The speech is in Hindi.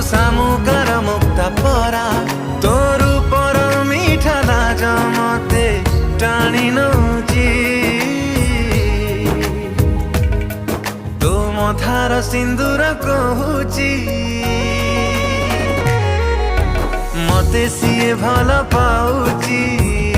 शामुकार मुक्ता परा तोर पर मीठा लाज मते टाणी नौची तो मथार सिंदूर कहूची मते सिए भल पाउची।